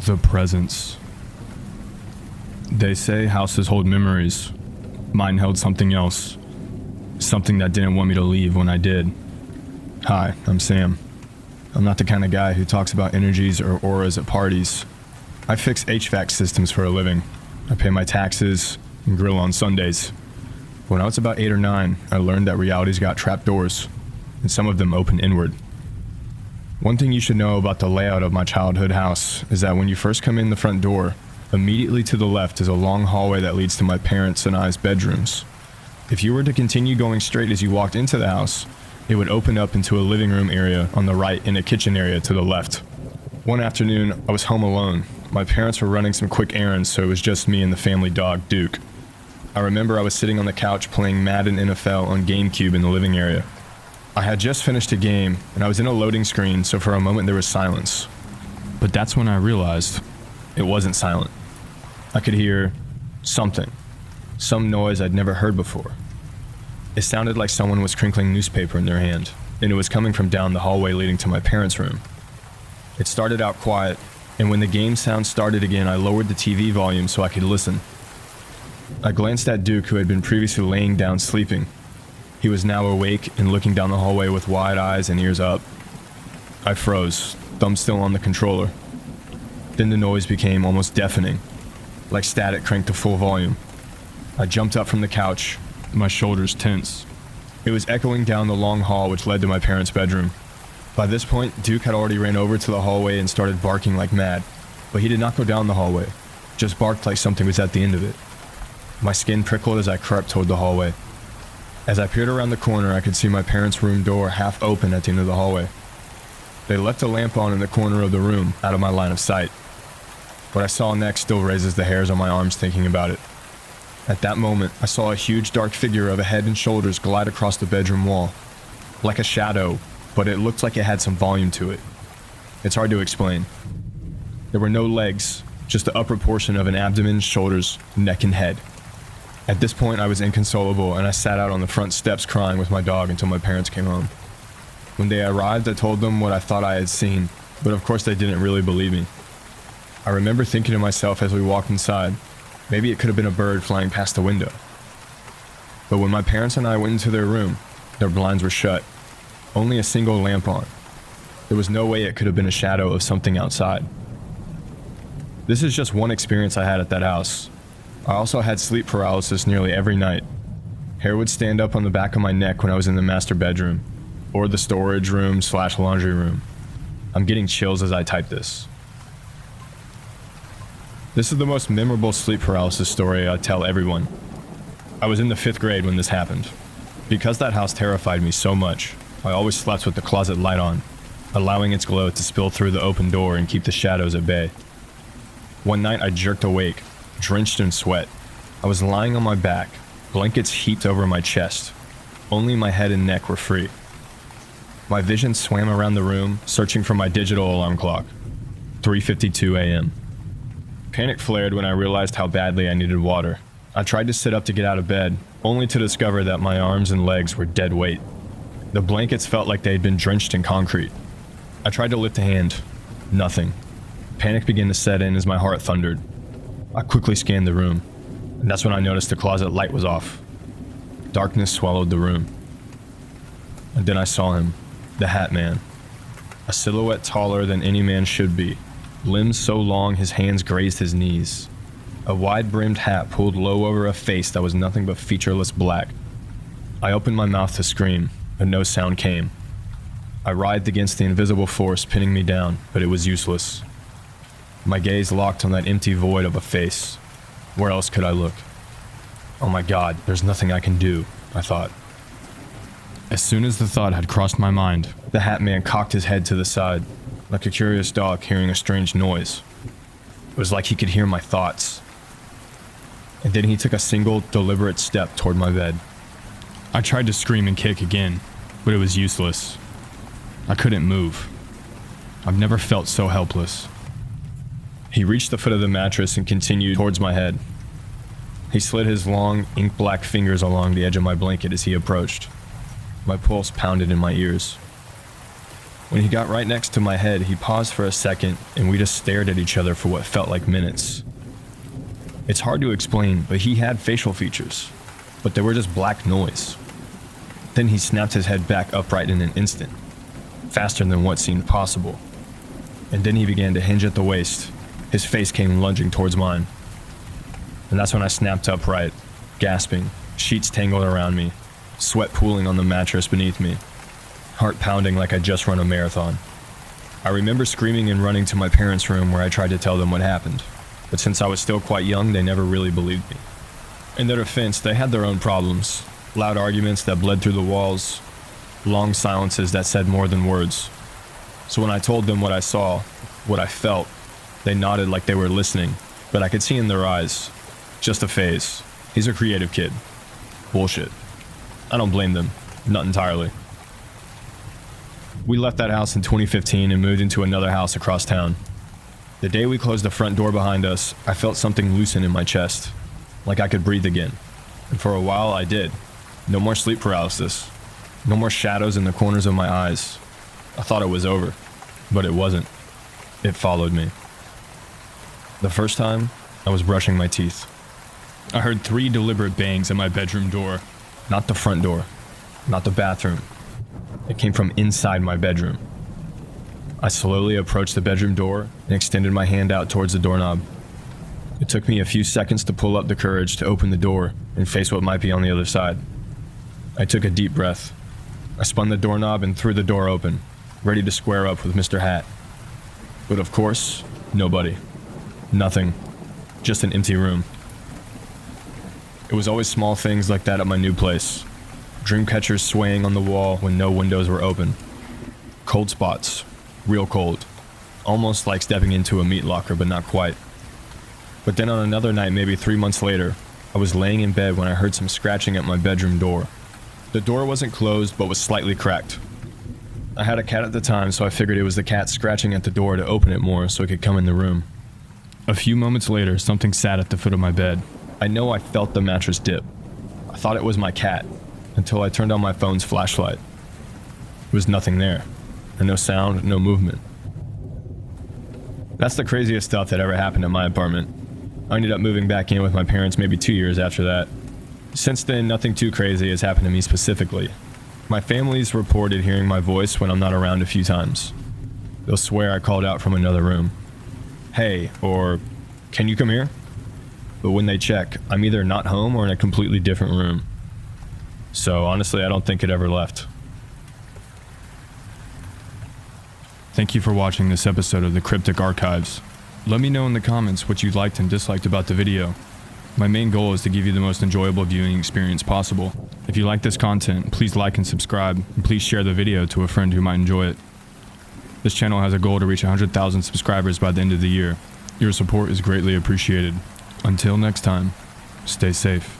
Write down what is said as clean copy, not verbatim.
The presence. They say houses hold memories. Mine held something else. Something that didn't want me to leave when I did. Hi, I'm Sam. I'm not the kind of guy who talks about energies or auras at parties. I fix HVAC systems for a living. I pay my taxes and grill on Sundays. When I was about 8 or 9, I learned that reality's got trapdoors, and some of them open inward. One thing you should know about the layout of my childhood house is that when you first come in the front door, immediately to the left is a long hallway that leads to my parents' and I's bedrooms. If you were to continue going straight as you walked into the house, it would open up into a living room area on the right and a kitchen area to the left. One afternoon, I was home alone. My parents were running some quick errands, so it was just me and the family dog, Duke. I remember I was sitting on the couch playing Madden NFL on GameCube in the living area. I had just finished a game, and I was in a loading screen, so for a moment there was silence. But that's when I realized it wasn't silent. I could hear something, some noise I'd never heard before. It sounded like someone was crinkling newspaper in their hand, and it was coming from down the hallway leading to my parents' room. It started out quiet, and when the game sound started again, I lowered the TV volume so I could listen. I glanced at Duke, who had been previously laying down sleeping. He was now awake and looking down the hallway with wide eyes and ears up. I froze, thumb still on the controller. Then the noise became almost deafening, like static cranked to full volume. I jumped up from the couch, my shoulders tense. It was echoing down the long hall which led to my parents' bedroom. By this point, Duke had already ran over to the hallway and started barking like mad, but he did not go down the hallway, just barked like something was at the end of it. My skin prickled as I crept toward the hallway. As I peered around the corner, I could see my parents' room door half open at the end of the hallway. They left a lamp on in the corner of the room, out of my line of sight. What I saw next still raises the hairs on my arms thinking about it. At that moment, I saw a huge dark figure of a head and shoulders glide across the bedroom wall. Like a shadow, but it looked like it had some volume to it. It's hard to explain. There were no legs, just the upper portion of an abdomen, shoulders, neck, and head. At this point, I was inconsolable, and I sat out on the front steps crying with my dog until my parents came home. When they arrived, I told them what I thought I had seen, but of course they didn't really believe me. I remember thinking to myself as we walked inside, maybe it could have been a bird flying past the window. But when my parents and I went into their room, their blinds were shut, only a single lamp on. There was no way it could have been a shadow of something outside. This is just one experience I had at that house. I also had sleep paralysis nearly every night. Hair would stand up on the back of my neck when I was in the master bedroom, or the storage room / laundry room. I'm getting chills as I type this. This is the most memorable sleep paralysis story I tell everyone. I was in the 5th grade when this happened. Because that house terrified me so much, I always slept with the closet light on, allowing its glow to spill through the open door and keep the shadows at bay. One night I jerked awake, drenched in sweat. I was lying on my back, blankets heaped over my chest. Only my head and neck were free. My vision swam around the room, searching for my digital alarm clock. 3:52 a.m. Panic flared when I realized how badly I needed water. I tried to sit up to get out of bed, only to discover that my arms and legs were dead weight. The blankets felt like they had been drenched in concrete. I tried to lift a hand. Nothing. Panic began to set in as my heart thundered. I quickly scanned the room, and that's when I noticed the closet light was off. Darkness swallowed the room. And then I saw him, the Hat Man. A silhouette taller than any man should be, limbs so long his hands grazed his knees. A wide-brimmed hat pulled low over a face that was nothing but featureless black. I opened my mouth to scream, but no sound came. I writhed against the invisible force pinning me down, but it was useless. My gaze locked on that empty void of a face. Where else could I look? Oh my God, there's nothing I can do, I thought. As soon as the thought had crossed my mind, the Hat Man cocked his head to the side, like a curious dog hearing a strange noise. It was like he could hear my thoughts. And then he took a single, deliberate step toward my bed. I tried to scream and kick again, but it was useless. I couldn't move. I've never felt so helpless. He reached the foot of the mattress and continued towards my head. He slid his long, ink-black fingers along the edge of my blanket as he approached. My pulse pounded in my ears. When he got right next to my head, he paused for a second and we just stared at each other for what felt like minutes. It's hard to explain, but he had facial features, but they were just black noise. Then he snapped his head back upright in an instant, faster than what seemed possible. And then he began to hinge at the waist. His face came lunging towards mine. And that's when I snapped upright, gasping, sheets tangled around me, sweat pooling on the mattress beneath me, heart pounding like I'd just run a marathon. I remember screaming and running to my parents' room where I tried to tell them what happened, but since I was still quite young, they never really believed me. In their defense, they had their own problems, loud arguments that bled through the walls, long silences that said more than words. So when I told them what I saw, what I felt, they nodded like they were listening, but I could see in their eyes, just a phase. He's a creative kid. Bullshit. I don't blame them, not entirely. We left that house in 2015 and moved into another house across town. The day we closed the front door behind us, I felt something loosen in my chest, like I could breathe again. And for a while I did. No more sleep paralysis. No more shadows in the corners of my eyes. I thought it was over, but it wasn't. It followed me. The first time, I was brushing my teeth. I heard 3 deliberate bangs at my bedroom door. Not the front door, not the bathroom. It came from inside my bedroom. I slowly approached the bedroom door and extended my hand out towards the doorknob. It took me a few seconds to pull up the courage to open the door and face what might be on the other side. I took a deep breath. I spun the doorknob and threw the door open, ready to square up with Mr. Hat. But of course, nobody. Nothing. Just an empty room. It was always small things like that at my new place. Dream catchers swaying on the wall when no windows were open. Cold spots. Real cold. Almost like stepping into a meat locker, but not quite. But then on another night, maybe 3 months later, I was laying in bed when I heard some scratching at my bedroom door. The door wasn't closed, but was slightly cracked. I had a cat at the time, so I figured it was the cat scratching at the door to open it more so it could come in the room. A few moments later, something sat at the foot of my bed. I know I felt the mattress dip. I thought it was my cat, until I turned on my phone's flashlight. There was nothing there, and no sound, no movement. That's the craziest stuff that ever happened in my apartment. I ended up moving back in with my parents maybe 2 years after that. Since then, nothing too crazy has happened to me specifically. My family's reported hearing my voice when I'm not around a few times. They'll swear I called out from another room. Hey, or can you come here? But when they check, I'm either not home or in a completely different room. So honestly, I don't think it ever left. Thank you for watching this episode of the Cryptic Archives. Let me know in the comments what you liked and disliked about the video. My main goal is to give you the most enjoyable viewing experience possible. If you like this content, please like and subscribe, and please share the video to a friend who might enjoy it. This channel has a goal to reach 100,000 subscribers by the end of the year. Your support is greatly appreciated. Until next time, stay safe.